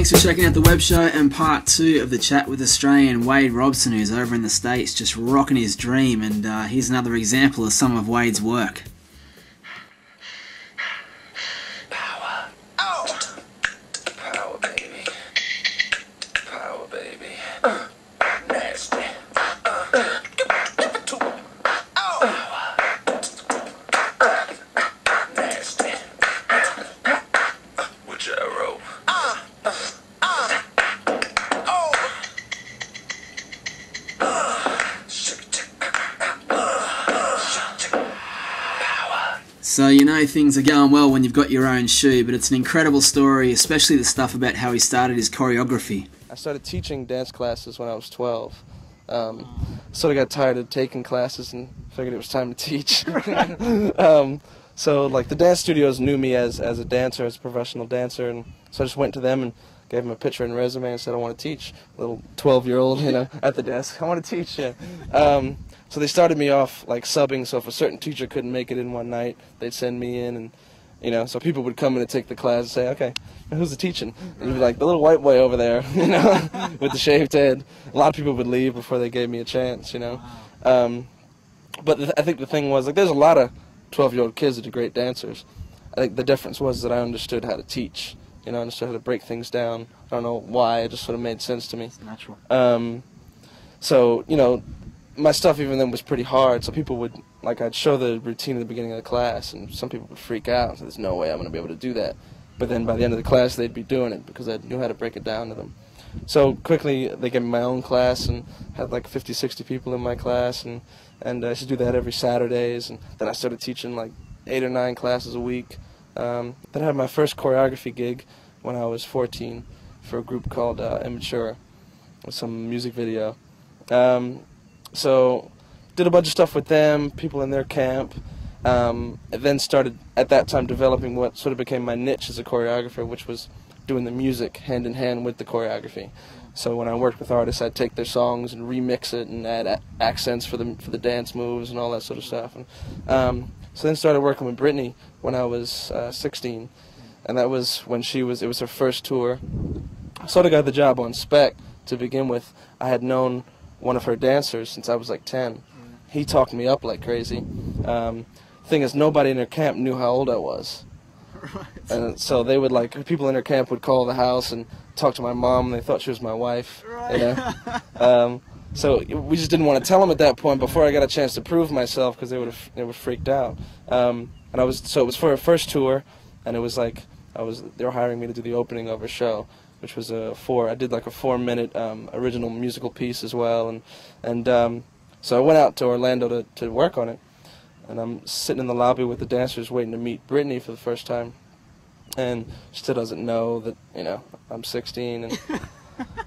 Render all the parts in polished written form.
Thanks for checking out the web show and part 2 of the chat with Australian Wade Robson, who's over in the States just rocking his dream, and here's another example of some of Wade's work. Power. Out. Power, baby. Power, baby. Nasty. Give it to him. Power. Nasty. With your rope. So you know things are going well when you've got your own shoe, but it's an incredible story, especially the stuff about how he started his choreography. I started teaching dance classes when I was 12. Sort of got tired of taking classes and figured it was time to teach. So like the dance studios knew me as a dancer, as a professional dancer, and so I just went to them and gave them a picture and resume and said I want to teach. Little 12-year-old, you know, at the desk. I want to teach, yeah. So they started me off like subbing, so if a certain teacher couldn't make it in one night, they'd send me in, and you know, so people would come in and take the class and say, okay, who's the teaching? And you'd be like, the little white boy over there, you know, with the shaved head. A lot of people would leave before they gave me a chance, you know. But I think the thing was, like, there's a lot of 12-year-old kids that are great dancers. I think the difference was that I understood how to teach. You know, I understood how to break things down. I don't know why, it just sort of made sense to me. It's natural. So, you know, my stuff even then was pretty hard, so people would, like, I'd show the routine at the beginning of the class, and some people would freak out and say, there's no way I'm going to be able to do that. But then by the end of the class, they'd be doing it because I knew how to break it down to them. So quickly, they gave me my own class and had like 50, 60 people in my class, and I used to do that every Saturdays, and then I started teaching like 8 or 9 classes a week. Then I had my first choreography gig when I was 14 for a group called Immature, with some music video. So did a bunch of stuff with them, people in their camp, and then started at that time developing what sort of became my niche as a choreographer, which was doing the music hand in hand with the choreography. So when I worked with artists, I'd take their songs and remix it and add accents for the dance moves and all that sort of stuff. And so then started working with Britney when I was 16, and that was when it was her first tour. I sort of got the job on spec to begin with. I had known one of her dancers since I was like 10. He talked me up like crazy. Thing is, nobody in her camp knew how old I was. Right. And so they would, like, people in her camp would call the house and talk to my mom, and they thought she was my wife. Right. You know? So we just didn't want to tell them at that point before I got a chance to prove myself, because they were freaked out. And it was for her first tour, and it was like they were hiring me to do the opening of her show, which was I did like a 4-minute original musical piece as well, and so I went out to Orlando to work on it, and I'm sitting in the lobby with the dancers waiting to meet Britney for the first time, and she still doesn't know that, you know, I'm 16, and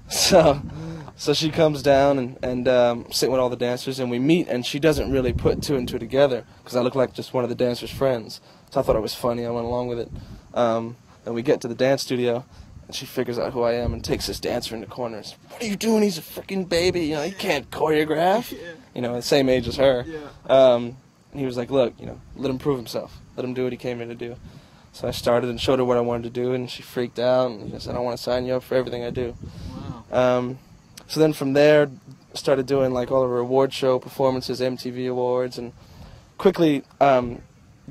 so she comes down and sitting with all the dancers, and we meet, and she doesn't really put 2 and 2 together, because I look like just one of the dancers' friends, so I thought it was funny. I went along with it. And we get to the dance studio, and she figures out who I am and takes this dancer in the corner and says, what are you doing? He's a freaking baby. You know, he can't choreograph. Yeah. You know, the same age as her. Yeah. And he was like, look, you know, let him prove himself. Let him do what he came here to do. So I started and showed her what I wanted to do, and she freaked out. And she said, I want to sign you up for everything I do. Wow. So then from there, started doing like all the award show performances, MTV Awards, and quickly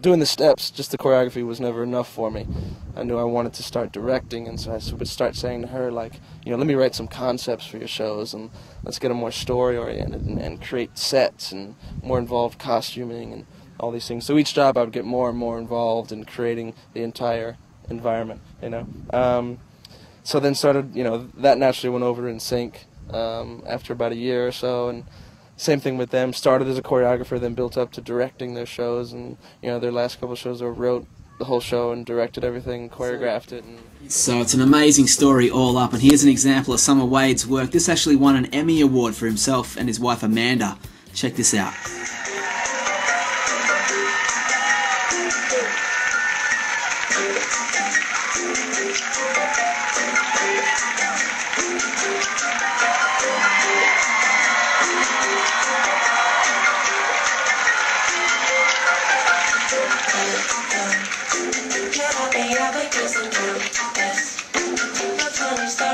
doing the steps, just the choreography was never enough for me. I knew I wanted to start directing, and so I would start saying to her, like, you know, let me write some concepts for your shows, and let's get them more story-oriented, and create sets, and more involved costuming, and all these things. So each job I would get more and more involved in creating the entire environment, you know. So then started, you know, that naturally went over to NSYNC after about a year or so, and same thing with them. Started as a choreographer, then built up to directing their shows, and you know, their last couple of shows, I wrote the whole show and directed everything, choreographed it. And So it's an amazing story all up, and here's an example of some of Wade's work. This actually won an Emmy Award for himself and his wife Amanda. Check this out. Can I be your vacation? Yes.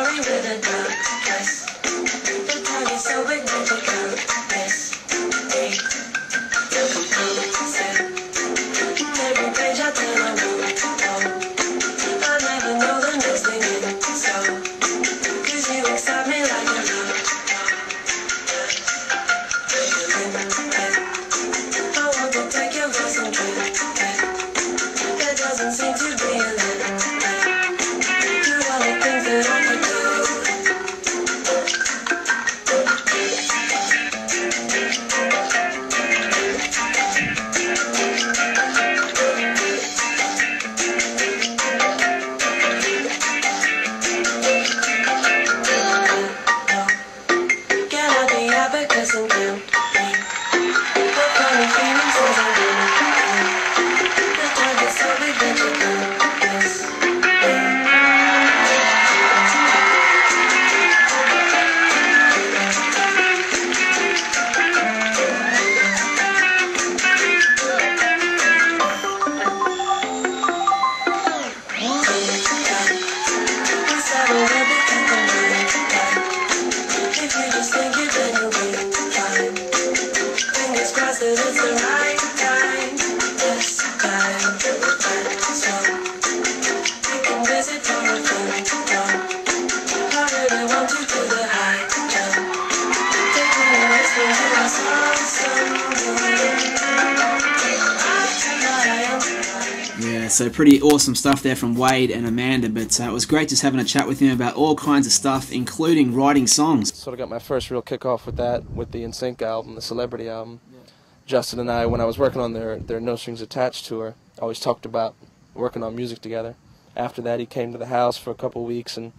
Yeah, so pretty awesome stuff there from Wade and Amanda, but it was great just having a chat with him about all kinds of stuff, including writing songs. Sort of got my first real kick-off with that, with the NSYNC album, the Celebrity album. Yeah. Justin and I, when I was working on their No Strings Attached tour, always talked about working on music together. After that, he came to the house for a couple weeks, and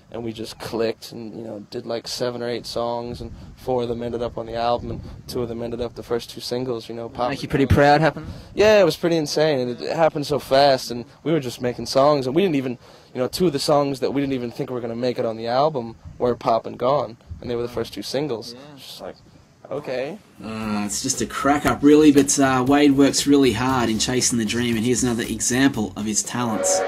we just clicked and, you know, did like 7 or 8 songs, and 4 of them ended up on the album, and 2 of them ended up the first 2 singles, you know. Make you pretty proud happen? Yeah, it was pretty insane, and it happened so fast, and we were just making songs, and we didn't even, you know, 2 of the songs that we didn't even think were going to make it on the album were Pop and Gone, and they were the first 2 singles. Yeah. Just like, okay. It's just a crack up, really, but Wade works really hard in chasing the dream, and here's another example of his talents.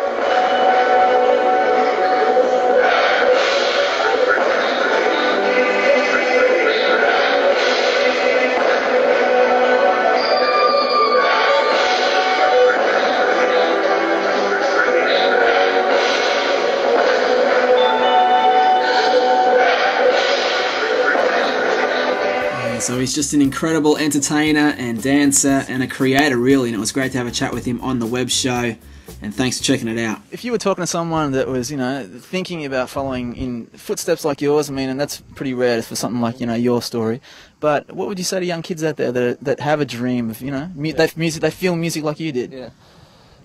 So he's just an incredible entertainer and dancer and a creator, really, and it was great to have a chat with him on the web show, and thanks for checking it out. If you were talking to someone that was, you know, thinking about following in footsteps like yours, I mean, and that's pretty rare for something like, you know, your story, but what would you say to young kids out there that have a dream of, you know, they feel music like you did?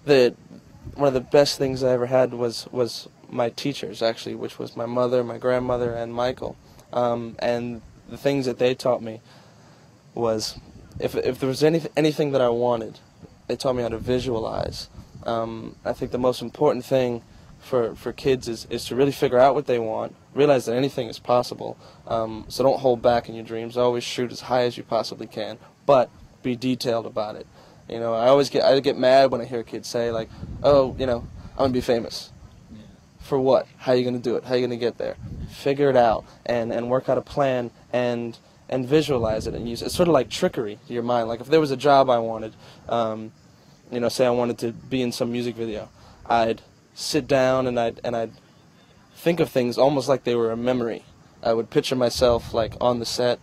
Yeah. One of the best things I ever had was my teachers, actually, which was my mother, my grandmother, and Michael. And the things that they taught me was, if there was anything that I wanted, they taught me how to visualize. I think the most important thing for kids is to really figure out what they want, realize that anything is possible. So don't hold back in your dreams. Always shoot as high as you possibly can, but be detailed about it. You know, I get mad when I hear kids say, like, oh, you know, I'm gonna be famous. For what? How are you going to do it? How are you going to get there? Figure it out and work out a plan and visualize it and use it. It's sort of like trickery to your mind. Like if there was a job I wanted, you know, say I wanted to be in some music video, I'd sit down and I'd think of things almost like they were a memory. I would picture myself like on the set,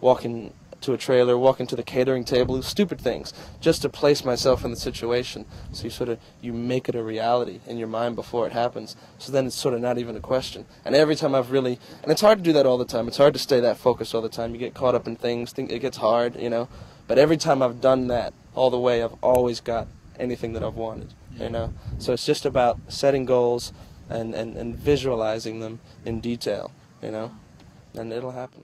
walking to a trailer, walking to the catering table, stupid things, just to place myself in the situation. So you make it a reality in your mind before it happens. So then it's sort of not even a question. And every time and it's hard to do that all the time. It's hard to stay that focused all the time. You get caught up in things. It gets hard, you know. But every time I've done that all the way, I've always got anything that I've wanted, you know. So it's just about setting goals and visualizing them in detail, you know, and it'll happen.